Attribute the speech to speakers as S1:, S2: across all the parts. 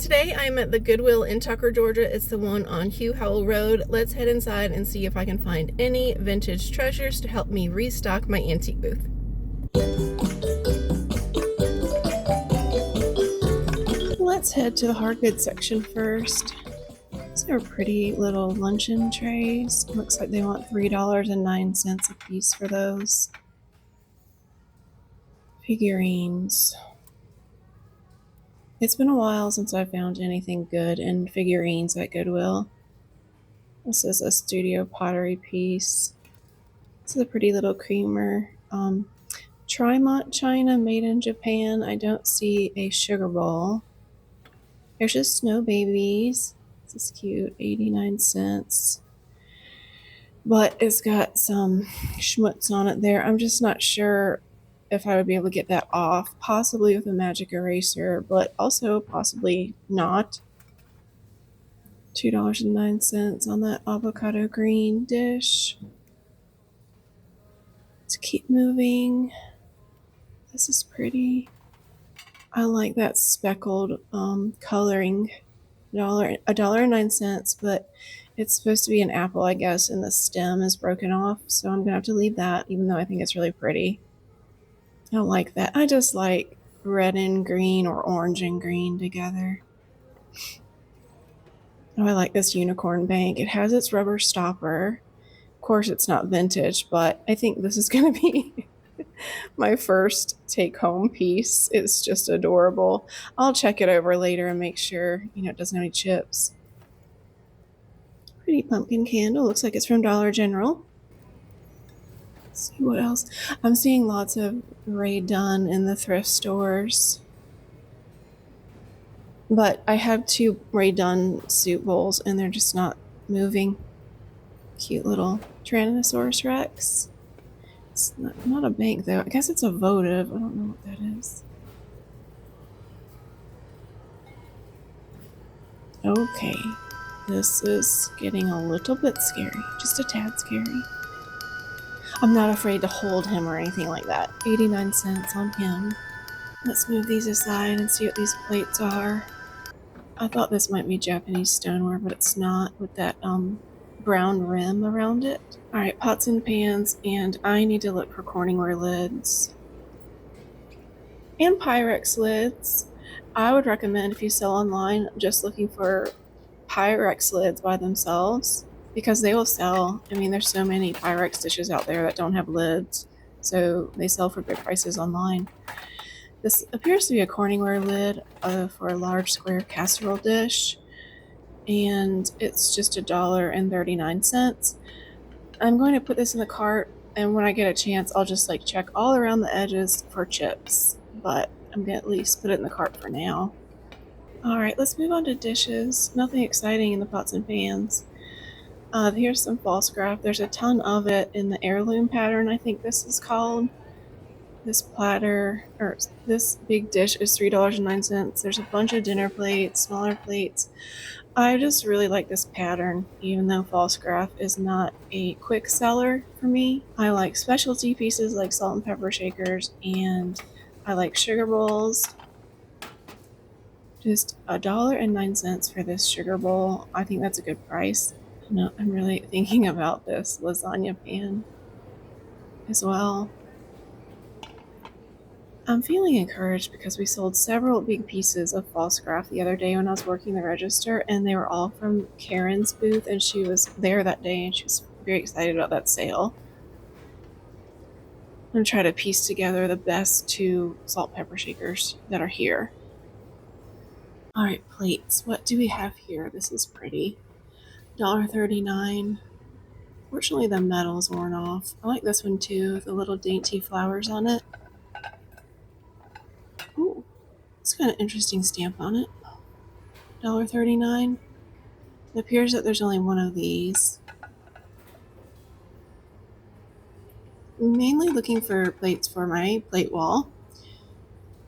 S1: Today I'm at the Goodwill in Tucker, Georgia. It's the one on Hugh Howell Road. Let's head inside and see if I can find any vintage treasures to help me restock my antique booth. Let's head to the hard goods section first. These are pretty little luncheon trays. Looks like they want $3.09 a piece for those. Figurines. It's been a while since I found anything good in figurines at Goodwill. This is a studio pottery piece. This is a pretty little creamer. Trimont china made in Japan. I don't see a sugar bowl. There's just snow babies. This is cute, 89 cents. But it's got some schmutz on it there. I'm just not sure if I would be able to get that off, possibly with a magic eraser, but also possibly not. $2.09 on that avocado green dish. Let's keep moving. This is pretty. I like that speckled coloring. $1.09, but it's supposed to be an apple, I guess, and the stem is broken off, so I'm gonna have to leave that, even though I think it's really pretty. I don't like that. I just like red and green or orange and green together. Oh, I like this unicorn bank. It has its rubber stopper. Of course, it's not vintage, but I think this is gonna be my first take-home piece. It's just adorable. I'll check it over later and make sure, it doesn't have any chips. Pretty pumpkin candle. Looks like it's from Dollar General. Let's see what else. I'm seeing lots of Ray Dunn in the thrift stores. But I have two Ray Dunn soup bowls and they're just not moving. Cute little Tyrannosaurus Rex. It's not a bank though. I guess it's a votive. I don't know what that is. Okay. This is getting a little bit scary. Just a tad scary. I'm not afraid to hold him or anything like that. 89 cents on him. Let's move these aside and see what these plates are. I thought this might be Japanese stoneware, but it's not, with that brown rim around it. Alright, pots and pans, and I need to look for CorningWare lids. And Pyrex lids. I would recommend, if you sell online, just looking for Pyrex lids by themselves, because they will sell. I mean, there's so many Pyrex dishes out there that don't have lids, so they sell for good prices online. This appears to be a CorningWare lid for a large square casserole dish, and it's just $1.39. I'm going to put this in the cart, and when I get a chance, I'll just check all around the edges for chips, but I'm gonna at least put it in the cart for now. Alright, let's move on to dishes. Nothing exciting in the pots and pans. Here's some Pfaltzgraff. There's a ton of it in the heirloom pattern, I think this is called. This platter, or this big dish, is $3.09. There's a bunch of dinner plates, smaller plates. I just really like this pattern, even though Pfaltzgraff is not a quick seller for me. I like specialty pieces like salt and pepper shakers, and I like sugar bowls. Just $1.09 for this sugar bowl. I think that's a good price. No, I'm really thinking about this lasagna pan as well. I'm feeling encouraged because we sold several big pieces of Pfaltzgraff the other day when I was working the register, and they were all from Karen's booth, and she was there that day and she was very excited about that sale. I'm going to try to piece together the best two salt pepper shakers that are here. Alright, plates. What do we have here? This is pretty. $1.39. Fortunately, the metal's worn off. I like this one too, the little dainty flowers on it. Ooh, it's got an interesting stamp on it. $1.39. It appears that there's only one of these. I'm mainly looking for plates for my plate wall,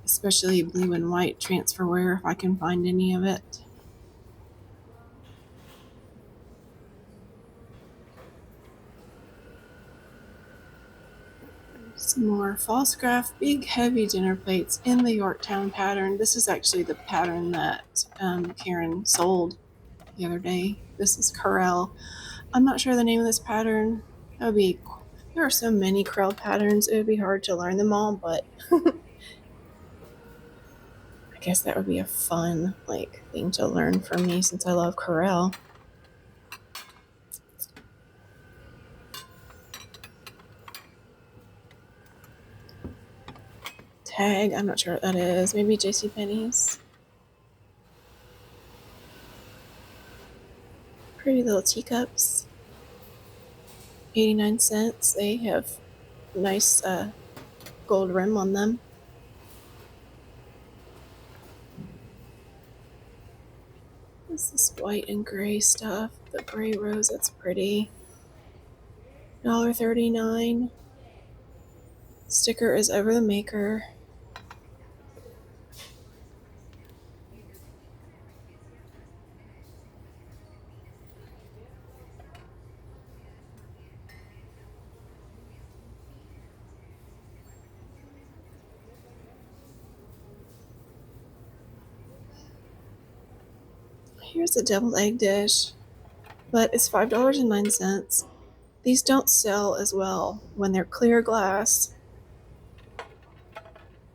S1: especially blue and white transferware if I can find any of it. Some more Pfaltzgraff big heavy dinner plates in the Yorktown pattern. This is actually the pattern that Karen sold the other day. This is Corel. I'm not sure the name of this pattern. That would be. There are so many Corel patterns. It would be hard to learn them all, but I guess that would be a fun thing to learn for me since I love Corel. Tag. I'm not sure what that is. Maybe JCPenney's. Pretty little teacups. 89 cents. They have nice gold rim on them. This is white and gray stuff. The gray rose, that's pretty. $1.39. Sticker is over the maker. Here's a deviled egg dish, but it's $5.09. These don't sell as well when they're clear glass,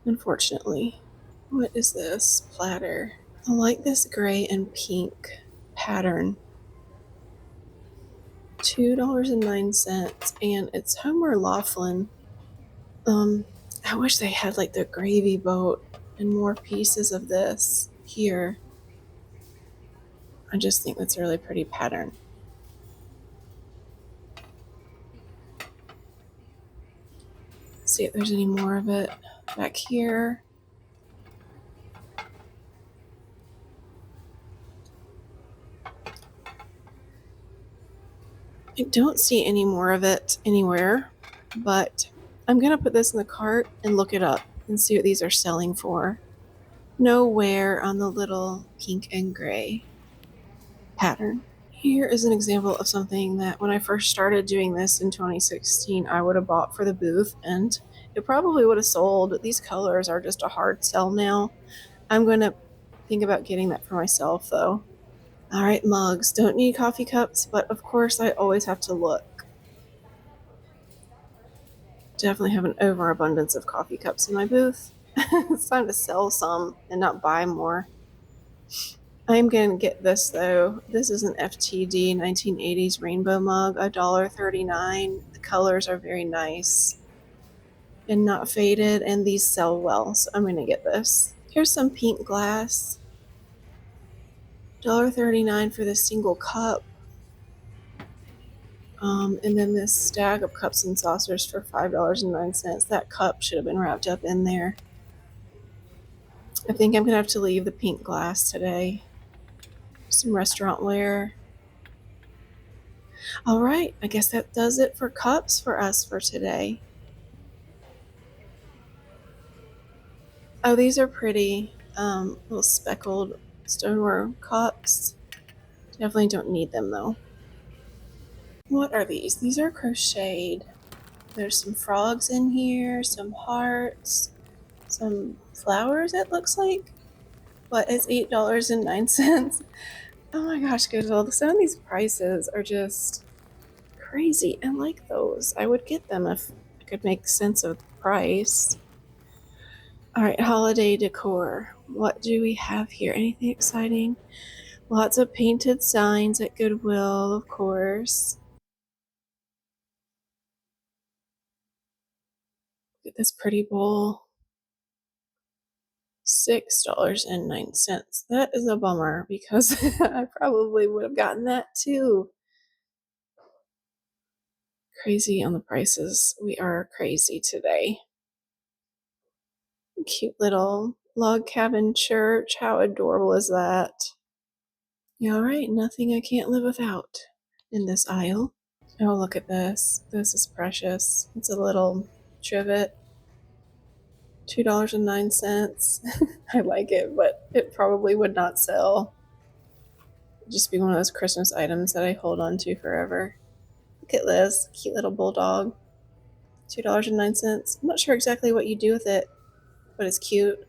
S1: unfortunately. What is this? Platter. I like this gray and pink pattern. $2.09, and it's homeware Laughlin. I wish they had the gravy boat and more pieces of this here. I just think that's a really pretty pattern. See if there's any more of it back here. I don't see any more of it anywhere, but I'm going to put this in the cart and look it up and see what these are selling for. No wear on the little pink and gray pattern. Here is an example of something that when I first started doing this in 2016, I would have bought for the booth and it probably would have sold. These colors are just a hard sell now. I'm going to think about getting that for myself though. All right, mugs. Don't need coffee cups, but of course I always have to look. Definitely have an overabundance of coffee cups in my booth. It's time to sell some and not buy more. I'm going to get this though. This is an FTD 1980s rainbow mug, $1.39. The colors are very nice and not faded, and these sell well, so I'm going to get this. Here's some pink glass. $1.39 for this single cup. And then this stack of cups and saucers for $5.09. That cup should have been wrapped up in there. I think I'm going to have to leave the pink glass today. Some restaurant ware. All right, I guess that does it for cups for us for today. Oh, these are pretty. Little speckled stoneware cups. Definitely don't need them though. What are these? These are crocheted. There's some frogs in here, some hearts, some flowers it looks like. But it's $8.09. Oh my gosh, Goodwill. Some of these prices are just crazy. I like those. I would get them if I could make sense of the price. All right, holiday decor. What do we have here? Anything exciting? Lots of painted signs at Goodwill, of course. Look at this pretty bowl. $6.09. That is a bummer because I probably would have gotten that too. Crazy on the prices. We are crazy today. Cute little log cabin church. How adorable is that? Yeah, all right, nothing I can't live without in this aisle. Oh, look at this. This is precious. It's a little trivet. $2.09. I like it, but it probably would not sell. It'd just be one of those Christmas items that I hold on to forever. Look at this cute little bulldog. $2.09. I'm not sure exactly what you do with it, but it's cute.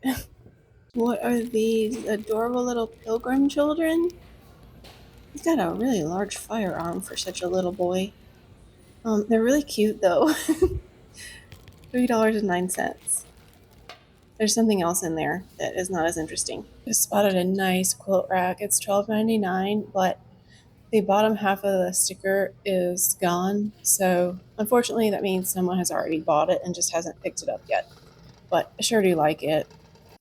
S1: What are these adorable little pilgrim children? He's got a really large firearm for such a little boy. They're really cute though. $3.09. There's something else in there that is not as interesting. Just spotted a nice quilt rack. It's $12.99, but the bottom half of the sticker is gone. So unfortunately, that means someone has already bought it and just hasn't picked it up yet. But I sure do like it.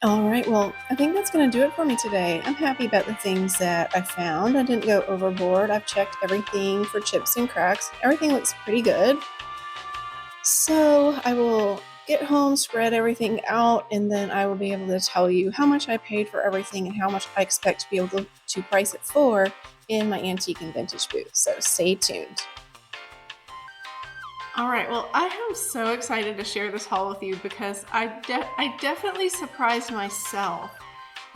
S1: All right, well, I think that's going to do it for me today. I'm happy about the things that I found. I didn't go overboard. I've checked everything for chips and cracks. Everything looks pretty good. So I will get home, spread everything out, and then I will be able to tell you how much I paid for everything and how much I expect to be able to price it for in my antique and vintage booth. So stay tuned. All right, well, I am so excited to share this haul with you because I definitely surprised myself,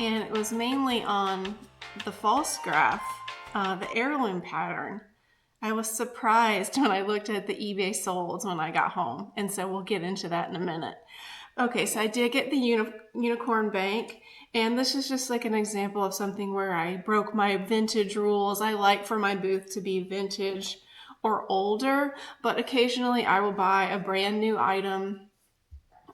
S1: and it was mainly on the Pfaltzgraff, the heirloom pattern. I was surprised when I looked at the eBay solds when I got home, and so we'll get into that in a minute. Okay, so I did get the unicorn bank, and this is just like an example of something where I broke my vintage rules. I like for my booth to be vintage or older, but occasionally I will buy a brand new item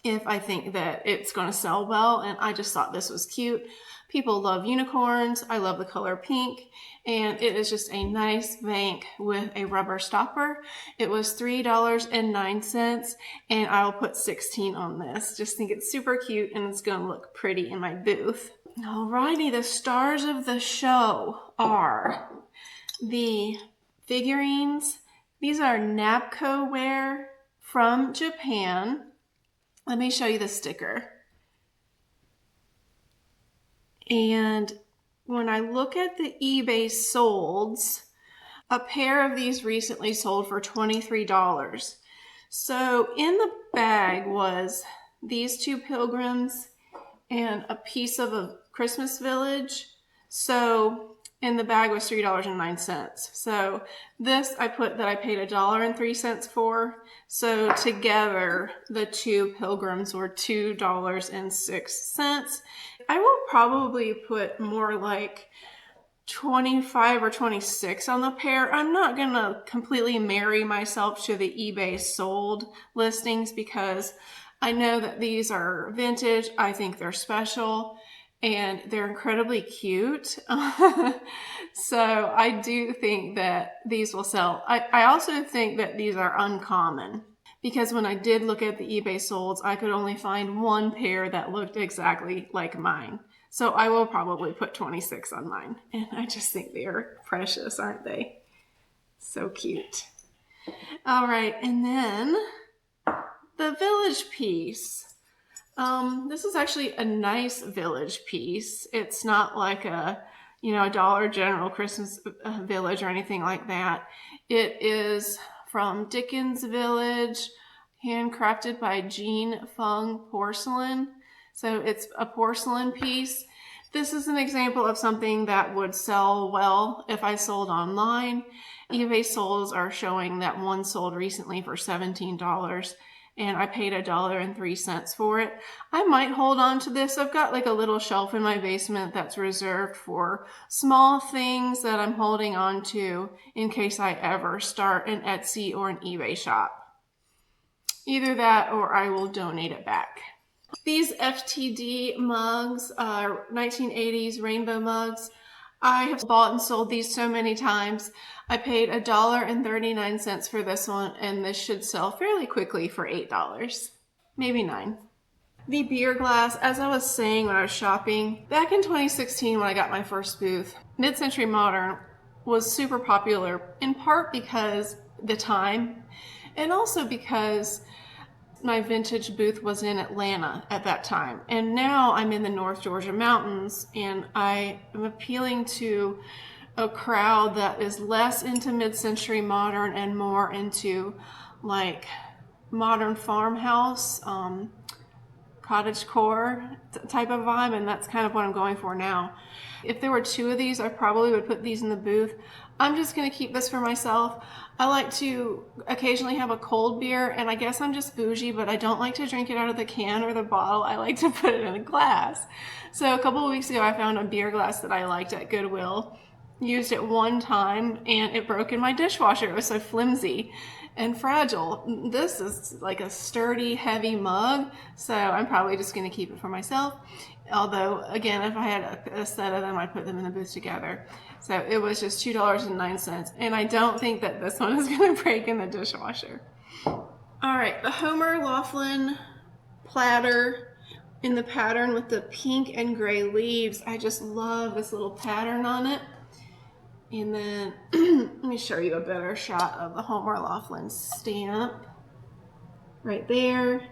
S1: if I think that it's going to sell well, and I just thought this was cute. People love unicorns. I love the color pink, and it is just a nice bank with a rubber stopper. It was $3.09, and I will put 16 on this. Just think it's super cute, and it's going to look pretty in my booth. Alrighty, the stars of the show are the figurines. These are Napcoware from Japan. Let me show you the sticker. And when I look at the eBay solds, a pair of these recently sold for $23. So in the bag was these two pilgrims and a piece of a Christmas village. So in the bag was $3.09. So this I put that I paid $1.03 for. So together the two pilgrims were $2.06. I will probably put more like 25 or 26 on the pair. I'm not gonna completely marry myself to the eBay sold listings because I know that these are vintage. I think they're special and they're incredibly cute. So I do think that these will sell. I also think that these are uncommon because when I did look at the eBay solds, I could only find one pair that looked exactly like mine. So I will probably put 26 on mine. And I just think they are precious, aren't they? So cute. All right, and then the village piece. This is actually a nice village piece. It's not like a Dollar General Christmas village or anything like that. It is from Dickens Village, handcrafted by Jean Fung Porcelain. So it's a porcelain piece. This is an example of something that would sell well if I sold online. eBay solds are showing that one sold recently for $17. And I paid $1.03 for it. I might hold on to this. I've got like a little shelf in my basement that's reserved for small things that I'm holding on to in case I ever start an Etsy or an eBay shop. Either that or I will donate it back. These FTD mugs are 1980s rainbow mugs. I have bought and sold these so many times. I paid $1.39 for this one, and this should sell fairly quickly for $8, maybe $9. The beer glass, as I was saying when I was shopping, back in 2016 when I got my first booth, mid-century modern was super popular, in part because the time, and also because my vintage booth was in Atlanta at that time. And now I'm in the North Georgia mountains, and I am appealing to a crowd that is less into mid-century modern and more into like modern farmhouse, cottagecore type of vibe, and that's kind of what I'm going for now. If there were 2 of these, I probably would put these in the booth. I'm just going to keep this for myself. I like to occasionally have a cold beer, and I guess I'm just bougie, but I don't like to drink it out of the can or the bottle. I like to put it in a glass. So a couple of weeks ago, I found a beer glass that I liked at Goodwill. Used it one time, and it broke in my dishwasher. It was so flimsy and fragile. This is like a sturdy, heavy mug, so I'm probably just going to keep it for myself. Although, again, if I had a set of them, I'd put them in the booth together. So it was just $2.09, and I don't think that this one is going to break in the dishwasher. All right, the Homer Laughlin platter in the pattern with the pink and gray leaves. I just love this little pattern on it. And then let me show you a better shot of the Homer Laughlin stamp right there.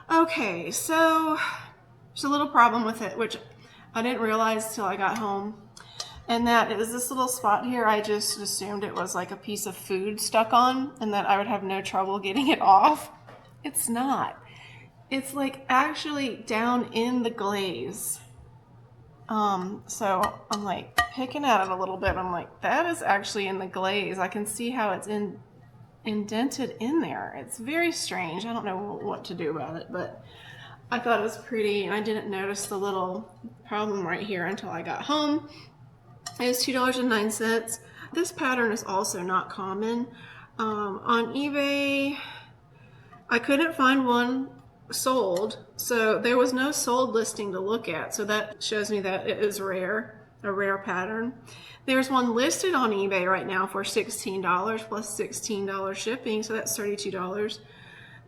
S1: Okay, so there's a little problem with it, which I didn't realize till I got home. And that is this little spot here. I just assumed it was like a piece of food stuck on and that I would have no trouble getting it off. It's not. It's like actually down in the glaze. So I'm like picking at it a little bit. I'm like, that is actually in the glaze. I can see how it's indented in there. It's very strange. I don't know what to do about it, but I thought it was pretty, and I didn't notice the little problem right here until I got home. It was $2.09. This pattern is also not common. On eBay, I couldn't find one sold, so there was no sold listing to look at, so that shows me that it is rare, a rare pattern. There's one listed on eBay right now for $16 plus $16 shipping, so that's $32.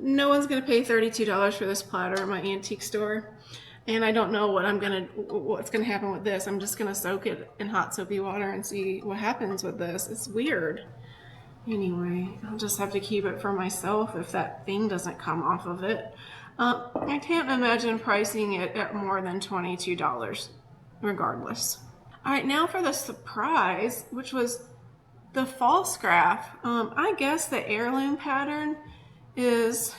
S1: No one's going to pay $32 for this platter at my antique store, and I don't know what's going to happen with this. I'm just going to soak it in hot soapy water and see what happens with this. It's weird. Anyway, I'll just have to keep it for myself if that thing doesn't come off of it. I can't imagine pricing it at more than $22, regardless. All right, now for the surprise, which was the Pfaltzgraff. I guess the heirloom pattern is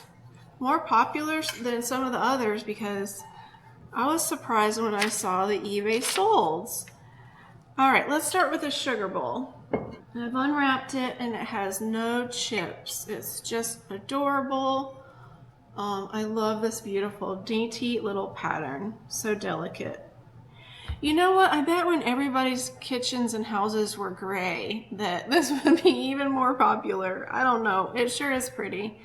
S1: more popular than some of the others because I was surprised when I saw the eBay solds. All right, let's start with the sugar bowl. I've unwrapped it and it has no chips. It's just adorable. I love this beautiful, dainty little pattern. So delicate. You know what? I bet when everybody's kitchens and houses were gray that this would be even more popular. I don't know. It sure is pretty.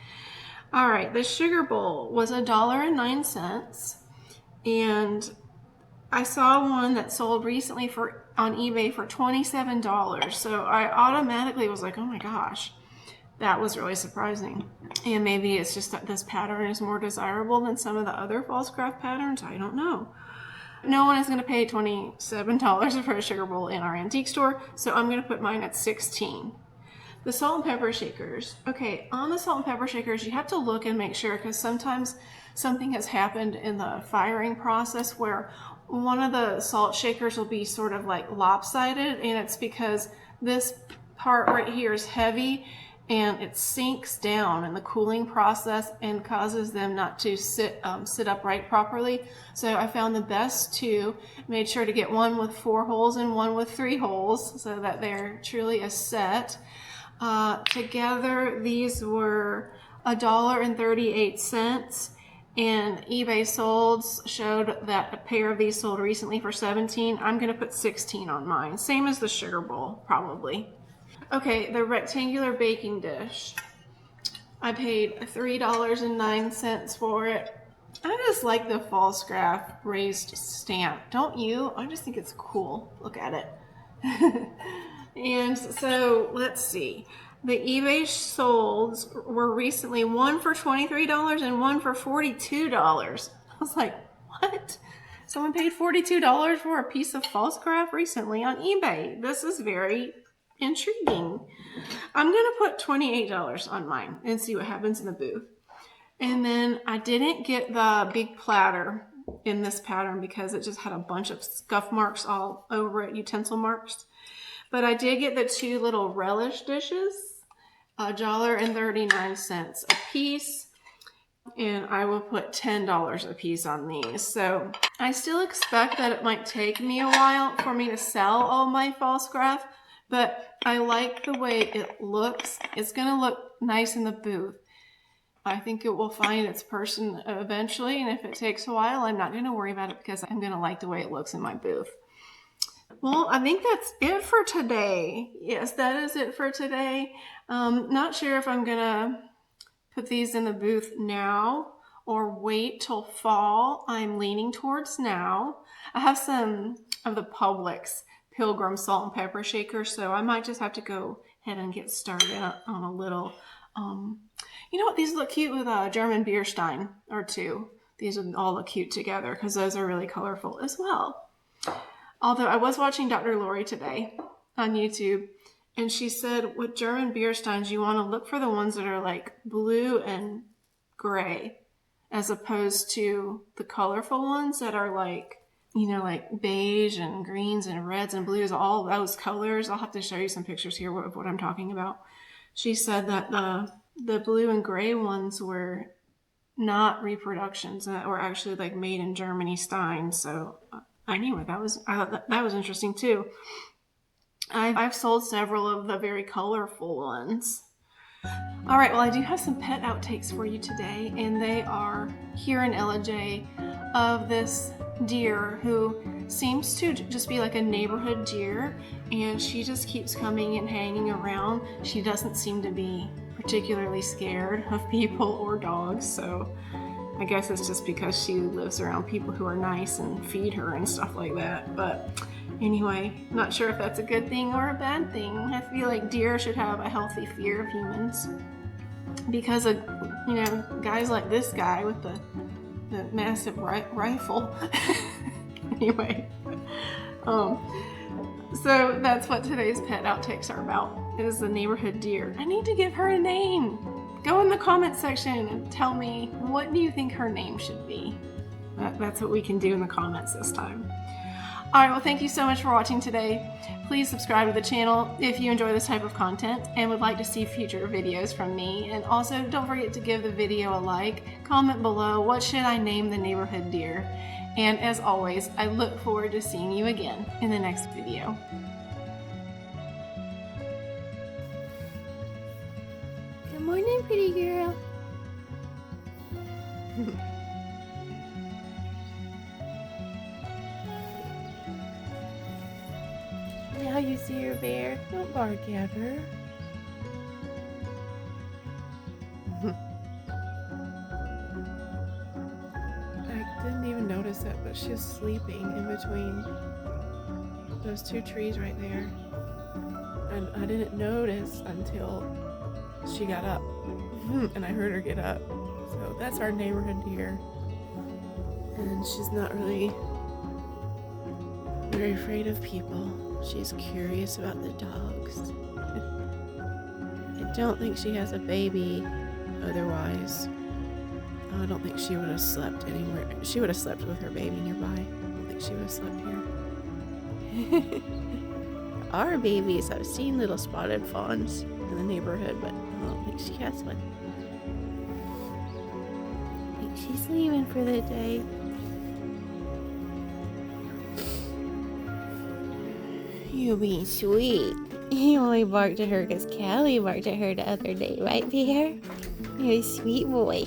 S1: All right, the sugar bowl was $1.09, and I saw one that sold recently on eBay for $27. So I automatically was like, oh my gosh, that was really surprising. And maybe it's just that this pattern is more desirable than some of the other Pfaltzgraff patterns. I don't know. No one is going to pay $27 for a sugar bowl in our antique store, so I'm going to put mine at $16. The salt and pepper shakers. Okay, on the salt and pepper shakers, you have to look and make sure because sometimes something has happened in the firing process where one of the salt shakers will be sort of like lopsided, and it's because this part right here is heavy and it sinks down in the cooling process and causes them not to sit upright properly. So I found the best two, made sure to get one with 4 holes and one with 3 holes so that they're truly a set. Together, these were $1.38, and eBay solds showed that a pair of these sold recently for $17. I'm going to put $16 on mine. Same as the sugar bowl, probably. Okay, the rectangular baking dish. I paid $3.09 for it. I just like the Pfaltzgraff raised stamp. Don't you? I just think it's cool. Look at it. And so, let's see. The eBay solds were recently one for $23 and one for $42. I was like, what? Someone paid $42 for a piece of Pfaltzgraff recently on eBay. This is very intriguing. I'm going to put $28 on mine and see what happens in the booth. And then I didn't get the big platter in this pattern because it just had a bunch of scuff marks all over it, utensil marks. But I did get the 2 little relish dishes, $1.39 a piece. and I will put $10 a piece on these. So I still expect that it might take me a while for me to sell all my Pfaltzgraff, but I like the way it looks. It's gonna look nice in the booth. I think it will find its person eventually, and if it takes a while, I'm not gonna worry about it because I'm gonna like the way it looks in my booth. Well, I think that's it for today. Yes, that is it for today. Not sure if I'm gonna put these in the booth now or wait till fall. I'm leaning towards now. I have some of the Publix Pilgrim salt and pepper shakers, so I might just have to go ahead and get started on a little. You know what? These look cute with a German beer stein or two. These would all look cute together because those are really colorful as well. Although I was watching Dr. Lori today on YouTube, and she said with German beer steins, you want to look for the ones that are like blue and gray, as opposed to the colorful ones that are like, you know, like beige and greens and reds and blues, all those colors. I'll have to show you some pictures here of what I'm talking about. She said that the blue and gray ones were not reproductions, and that were actually like made in Germany steins. So anyway, that was interesting too. I've sold several of the very colorful ones. All right, well, I do have some pet outtakes for you today, and they are here in LJ of this deer who seems to just be like a neighborhood deer, and she just keeps coming and hanging around. She doesn't seem to be particularly scared of people or dogs, so I guess it's just because she lives around people who are nice and feed her and stuff like that. But anyway, not sure if that's a good thing or a bad thing. I feel like deer should have a healthy fear of humans because of, you know, guys like this guy with the massive rifle. Anyway, so that's what today's pet outtakes are about, is the neighborhood deer. I need to give her a name. Go in the comment section and tell me, what do you think her name should be? That's what we can do in the comments this time. All right, well, thank you so much for watching today. Please subscribe to the channel if you enjoy this type of content and would like to see future videos from me. And also, don't forget to give the video a like. Comment below, what should I name the neighborhood deer? And as always, I look forward to seeing you again in the next video. Good morning, pretty girl. Now you see your bear. Don't bark at her. I didn't even notice it, but she's sleeping in between those two trees right there. And I didn't notice until she got up. And I heard her get up. So that's our neighborhood deer. And she's not really very afraid of people. She's curious about the dogs. I don't think she has a baby otherwise. I don't think she would have slept anywhere. She would have slept with her baby nearby. I don't think she would have slept here. Our babies, I've seen little spotted fawns in the neighborhood, but I don't think she has one. I think she's leaving for the day. You being sweet. You only barked at her because Callie barked at her the other day, right, Bear? You're a sweet boy.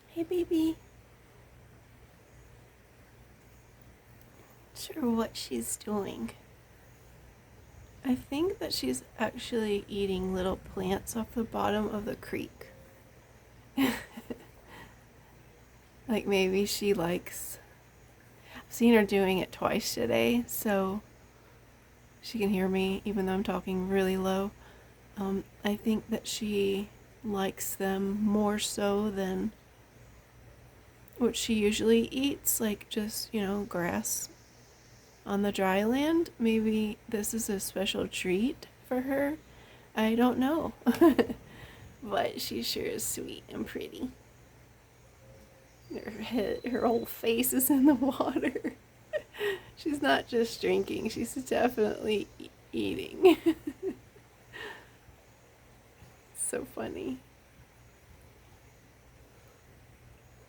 S1: Hey, baby. Not sure what she's doing. I think that she's actually eating little plants off the bottom of the creek. Like maybe she likes... I've seen her doing it twice today, so she can hear me even though I'm talking really low. I think that she likes them more so than what she usually eats, like just, you know, grass on the dry land. Maybe this is a special treat for her. I don't know. But she sure is sweet and pretty. Her whole face is in the water. She's not just drinking, she's definitely eating. So funny.